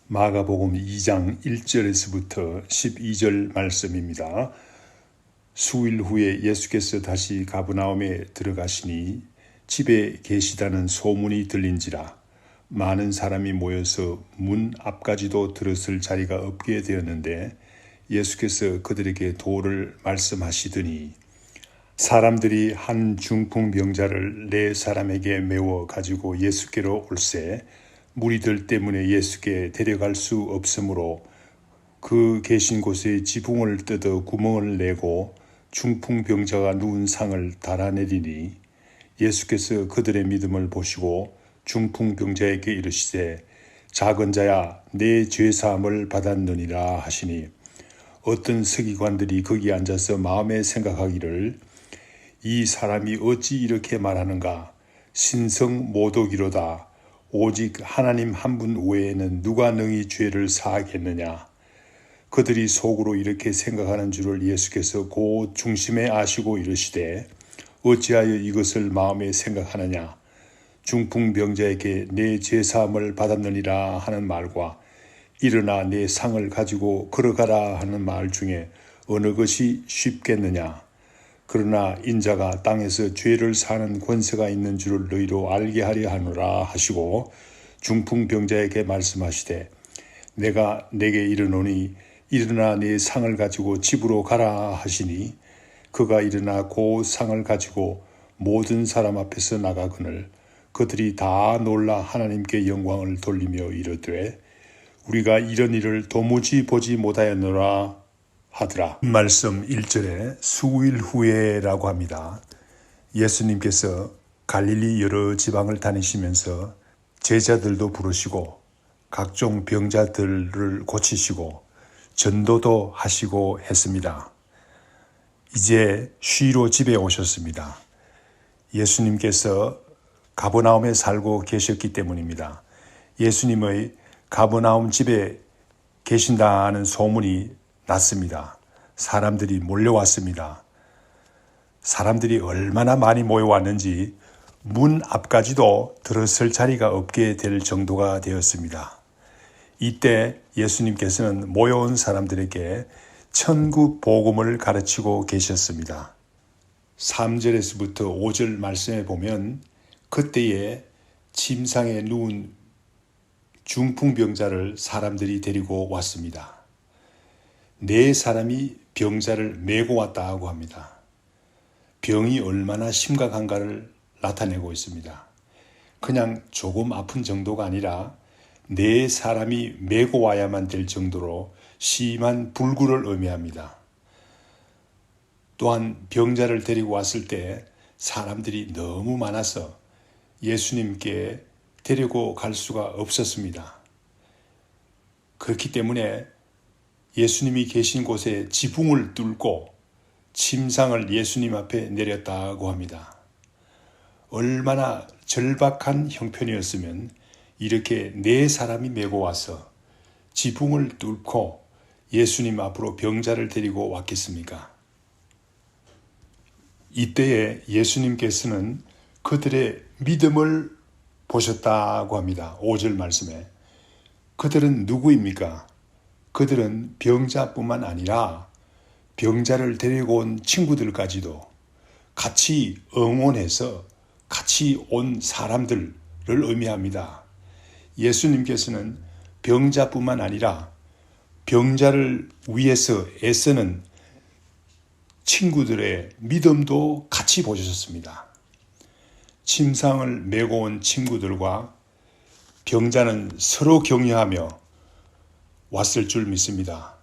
마가복음 2장 1절에서부터 12절 말씀입니다. 수일 후에 예수께서 다시 가버나움에 들어가시니 집에 계시다는 소문이 들린지라 많은 사람이 모여서 문 앞까지도 들었을 자리가 없게 되었는데 예수께서 그들에게 도를 말씀하시더니 사람들이 한 중풍병자를 네 사람에게 메워 가지고 예수께로 올세 무리들 때문에 예수께 데려갈 수 없으므로 그 계신 곳에 지붕을 뜯어 구멍을 내고 중풍병자가 누운 상을 달아내리니 예수께서 그들의 믿음을 보시고 중풍병자에게 이르시되 작은 자야 내 죄사함을 받았느니라 하시니 어떤 서기관들이 거기 앉아서 마음에 생각하기를 이 사람이 어찌 이렇게 말하는가 신성 모독이로다 오직 하나님 한 분 외에는 누가 능히 죄를 사하겠느냐. 그들이 속으로 이렇게 생각하는 줄을 예수께서 곧 중심에 아시고 이르시되 어찌하여 이것을 마음에 생각하느냐. 중풍병자에게 내 죄사함을 받았느니라 하는 말과 일어나 내 상을 가지고 걸어가라 하는 말 중에 어느 것이 쉽겠느냐. 그러나 인자가 땅에서 죄를 사는 권세가 있는 줄을 너희로 알게 하려 하노라 하시고 중풍병자에게 말씀하시되 내가 내게 이르노니 일어나 네 상을 가지고 집으로 가라 하시니 그가 일어나 그 상을 가지고 모든 사람 앞에서 나가거늘 그들이 다 놀라 하나님께 영광을 돌리며 이르되 우리가 이런 일을 도무지 보지 못하였노라 하더라. 말씀 1절에 수일 후에라고 합니다. 예수님께서 갈릴리 여러 지방을 다니시면서 제자들도 부르시고 각종 병자들을 고치시고 전도도 하시고 했습니다. 이제 쉬러 집에 오셨습니다. 예수님께서 가버나움에 살고 계셨기 때문입니다. 예수님의 가버나움 집에 계신다는 소문이 났습니다. 사람들이 몰려왔습니다. 사람들이 얼마나 많이 모여왔는지 문 앞까지도 들어설 자리가 없게 될 정도가 되었습니다. 이때 예수님께서는 모여온 사람들에게 천국 복음을 가르치고 계셨습니다. 3절에서부터 5절 말씀에 보면 그때에 침상에 누운 중풍병자를 사람들이 데리고 왔습니다. 네 사람이 병자를 메고 왔다고 합니다. 병이 얼마나 심각한가를 나타내고 있습니다. 그냥 조금 아픈 정도가 아니라 네 사람이 메고 와야만 될 정도로 심한 불구를 의미합니다. 또한 병자를 데리고 왔을 때 사람들이 너무 많아서 예수님께 데리고 갈 수가 없었습니다. 그렇기 때문에 예수님이 계신 곳에 지붕을 뚫고 침상을 예수님 앞에 내렸다고 합니다. 얼마나 절박한 형편이었으면 이렇게 네 사람이 메고 와서 지붕을 뚫고 예수님 앞으로 병자를 데리고 왔겠습니까? 이때에 예수님께서는 그들의 믿음을 보셨다고 합니다. 5절 말씀에. 그들은 누구입니까? 그들은 병자뿐만 아니라 병자를 데리고 온 친구들까지도 같이 응원해서 같이 온 사람들을 의미합니다. 예수님께서는 병자뿐만 아니라 병자를 위해서 애쓰는 친구들의 믿음도 같이 보셨습니다. 침상을 메고 온 친구들과 병자는 서로 격려하며 왔을 줄 믿습니다.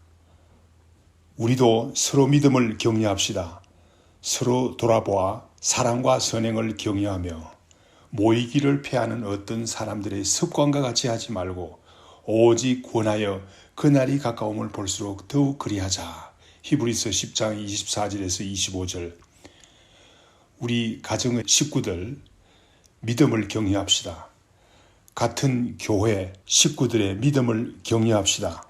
우리도 서로 믿음을 격려합시다. 서로 돌아보아 사랑과 선행을 격려하며 모이기를 패하는 어떤 사람들의 습관과 같이 하지 말고 오직 권하여 그날이 가까움을 볼수록 더욱 그리하자. 히브리서 10장 24절에서 25절. 우리 가정의 식구들 믿음을 격려합시다. 같은 교회 식구들의 믿음을 격려합시다.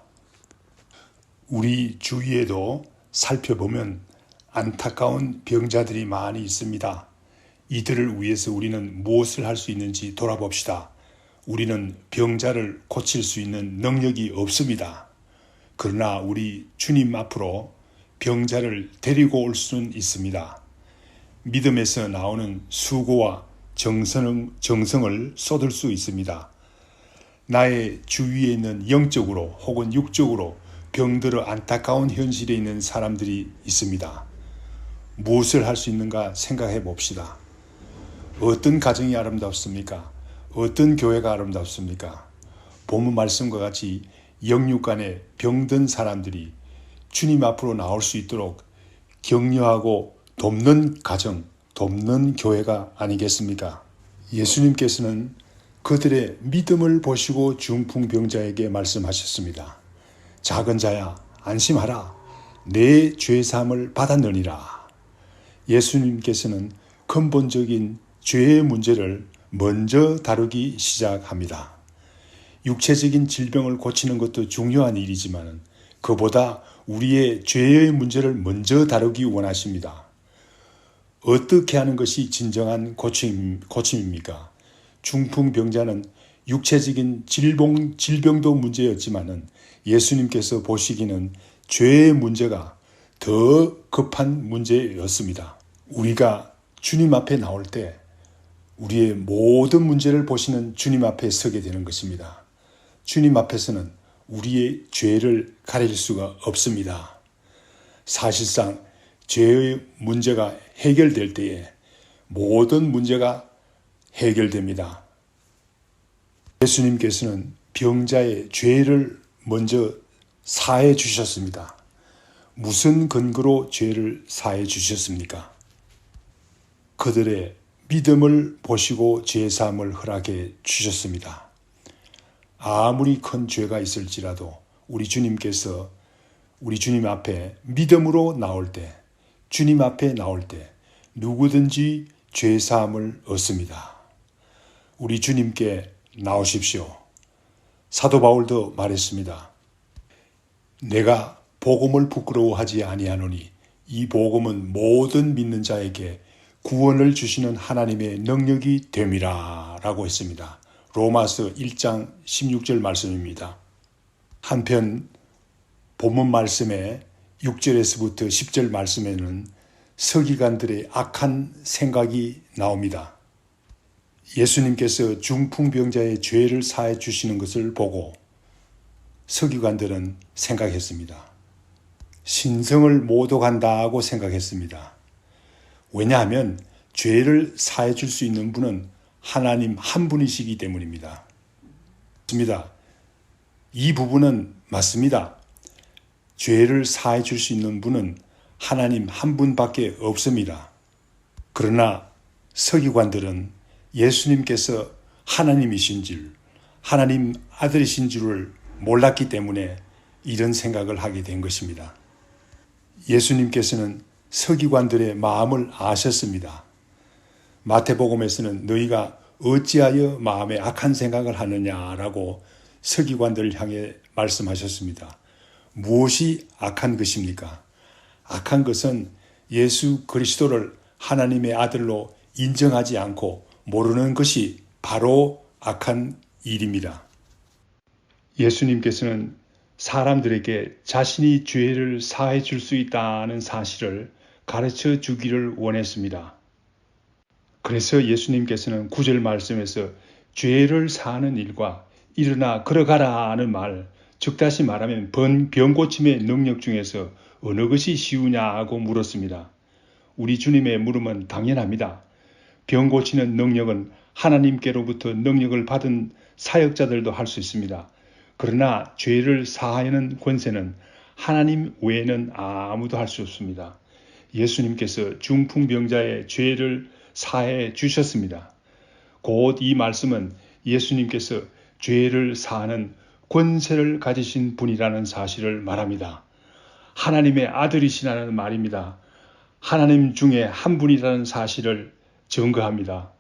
우리 주위에도 살펴보면 안타까운 병자들이 많이 있습니다. 이들을 위해서 우리는 무엇을 할 수 있는지 돌아봅시다. 우리는 병자를 고칠 수 있는 능력이 없습니다. 그러나 우리 주님 앞으로 병자를 데리고 올 수는 있습니다. 믿음에서 나오는 수고와 정성을 쏟을 수 있습니다. 나의 주위에 있는 영적으로 혹은 육적으로 병들어 안타까운 현실에 있는 사람들이 있습니다. 무엇을 할 수 있는가 생각해 봅시다. 어떤 가정이 아름답습니까? 어떤 교회가 아름답습니까? 본문 말씀과 같이 영육간에 병든 사람들이 주님 앞으로 나올 수 있도록 격려하고 돕는 가정, 돕는 교회가 아니겠습니까? 예수님께서는 그들의 믿음을 보시고 중풍병자에게 말씀하셨습니다. 작은 자야, 안심하라. 내 죄사함을 받았느니라. 예수님께서는 근본적인 죄의 문제를 먼저 다루기 시작합니다. 육체적인 질병을 고치는 것도 중요한 일이지만 그보다 우리의 죄의 문제를 먼저 다루기 원하십니다. 어떻게 하는 것이 진정한 고침입니까? 중풍병자는 육체적인 질병도 문제였지만 예수님께서 보시기는 죄의 문제가 더 급한 문제였습니다. 우리가 주님 앞에 나올 때 우리의 모든 문제를 보시는 주님 앞에 서게 되는 것입니다. 주님 앞에서는 우리의 죄를 가릴 수가 없습니다. 사실상 죄의 문제가 해결될 때에 모든 문제가 해결됩니다. 예수님께서는 병자의 죄를 먼저 사해 주셨습니다. 무슨 근거로 죄를 사해 주셨습니까? 그들의 믿음을 보시고 죄사함을 허락해 주셨습니다. 아무리 큰 죄가 있을지라도 우리 주님께서 우리 주님 앞에 믿음으로 나올 때, 주님 앞에 나올 때 누구든지 죄사함을 얻습니다. 우리 주님께 나오십시오. 사도 바울도 말했습니다. 내가 복음을 부끄러워하지 아니하노니 이 복음은 모든 믿는 자에게 구원을 주시는 하나님의 능력이 됨이라 라고 했습니다. 로마서 1장 16절 말씀입니다. 한편 본문 말씀에 6절에서부터 10절 말씀에는 서기관들의 악한 생각이 나옵니다. 예수님께서 중풍병자의 죄를 사해 주시는 것을 보고 서기관들은 생각했습니다. 신성을 모독한다고 생각했습니다. 왜냐하면 죄를 사해 줄 수 있는 분은 하나님 한 분이시기 때문입니다. 맞습니다. 이 부분은 맞습니다. 죄를 사해 줄 수 있는 분은 하나님 한 분밖에 없습니다. 그러나 서기관들은 예수님께서 하나님이신 줄, 하나님 아들이신 줄을 몰랐기 때문에 이런 생각을 하게 된 것입니다. 예수님께서는 서기관들의 마음을 아셨습니다. 마태복음에서는 너희가 어찌하여 마음에 악한 생각을 하느냐라고 서기관들을 향해 말씀하셨습니다. 무엇이 악한 것입니까? 악한 것은 예수 그리스도를 하나님의 아들로 인정하지 않고 모르는 것이 바로 악한 일입니다. 예수님께서는 사람들에게 자신이 죄를 사해 줄 수 있다는 사실을 가르쳐 주기를 원했습니다. 그래서 예수님께서는 9절 말씀에서 죄를 사하는 일과 일어나 걸어가라 하는 말, 즉 다시 말하면 병 고침의 능력 중에서 어느 것이 쉬우냐고 물었습니다. 우리 주님의 물음은 당연합니다. 병 고치는 능력은 하나님께로부터 능력을 받은 사역자들도 할 수 있습니다. 그러나 죄를 사하는 권세는 하나님 외에는 아무도 할 수 없습니다. 예수님께서 중풍병자의 죄를 사해 주셨습니다. 곧 이 말씀은 예수님께서 죄를 사하는 권세를 가지신 분이라는 사실을 말합니다. 하나님의 아들이시라는 말입니다. 하나님 중에 한 분이라는 사실을 증거합니다.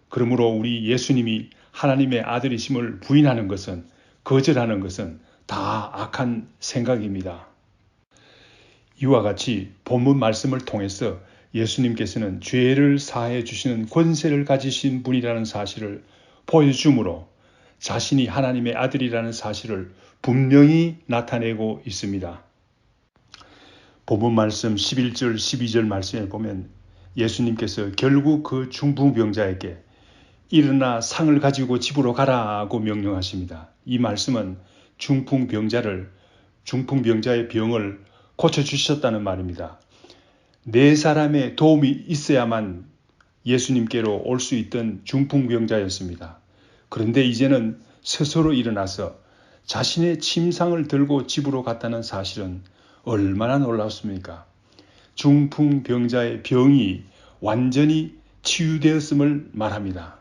그러므로 우리 예수님이 하나님의 아들이심을 부인하는 것은, 거절하는 것은 다 악한 생각입니다. 이와 같이 본문 말씀을 통해서 예수님께서는 죄를 사해 주시는 권세를 가지신 분이라는 사실을 보여주므로 자신이 하나님의 아들이라는 사실을 분명히 나타내고 있습니다. 본문 말씀 11절 12절 말씀에 보면 예수님께서 결국 그 중풍병자에게 일어나 상을 가지고 집으로 가라고 명령하십니다. 이 말씀은 중풍병자의 병을 고쳐주셨다는 말입니다. 네 사람의 도움이 있어야만 예수님께로 올 수 있던 중풍병자였습니다. 그런데 이제는 스스로 일어나서 자신의 침상을 들고 집으로 갔다는 사실은 얼마나 놀랍습니까? 중풍병자의 병이 완전히 치유되었음을 말합니다.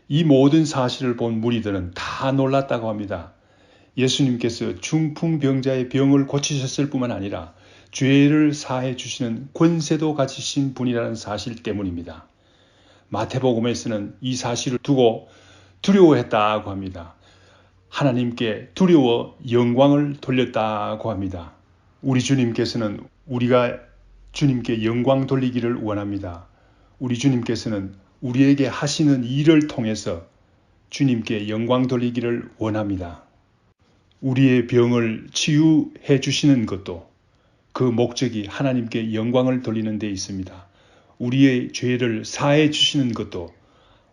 이 모든 사실을 본 무리들은 다 놀랐다고 합니다. 예수님께서 중풍병자의 병을 고치셨을 뿐만 아니라 죄를 사해 주시는 권세도 가지신 분이라는 사실 때문입니다. 마태복음에서는 이 사실을 두고 두려워했다고 합니다. 하나님께 두려워 영광을 돌렸다고 합니다. 우리 주님께서는 우리가 주님께 영광 돌리기를 원합니다. 우리 주님께서는 우리에게 하시는 일을 통해서 주님께 영광 돌리기를 원합니다. 우리의 병을 치유해 주시는 것도 그 목적이 하나님께 영광을 돌리는 데 있습니다. 우리의 죄를 사해 주시는 것도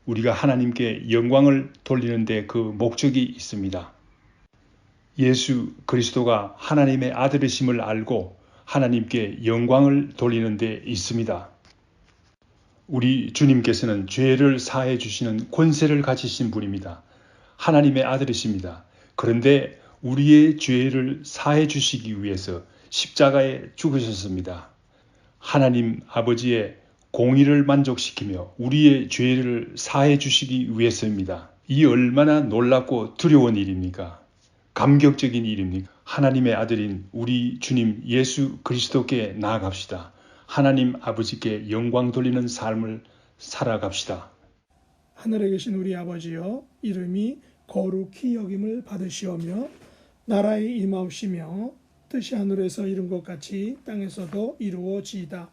우리가 하나님께 영광을 돌리는 데 그 목적이 있습니다. 예수 그리스도가 하나님의 아들이심을 알고 하나님께 영광을 돌리는 데 있습니다. 우리 주님께서는 죄를 사해 주시는 권세를 가지신 분입니다. 하나님의 아들이십니다. 그런데 우리의 죄를 사해 주시기 위해서 십자가에 죽으셨습니다. 하나님 아버지의 공의를 만족시키며 우리의 죄를 사해 주시기 위해서입니다. 이 얼마나 놀랍고 두려운 일입니까? 감격적인 일입니까? 하나님의 아들인 우리 주님 예수 그리스도께 나아갑시다. 하나님 아버지께 영광 돌리는 삶을 살아갑시다. 하늘에 계신 우리 아버지여, 이름이 거룩히 여김을 받으시오며 나라의 임하옵시며 뜻이 하늘에서 이룬 것 같이 땅에서도 이루어지이다.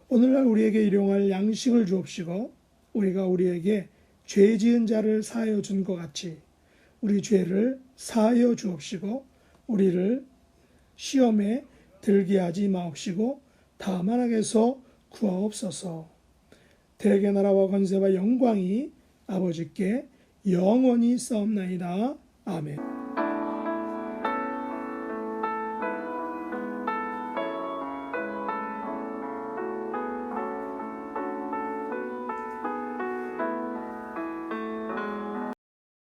오늘날 우리에게 일용할 양식을 주옵시고 우리가 우리에게 죄 지은 자를 사하여 준 것 같이 우리 죄를 사하여 주옵시고 우리를 시험에 들게 하지 마옵시고 다만 악에서 구하옵소서. 대개 나라와 권세와 영광이 아버지께 영원히 싸움나이다. 아멘.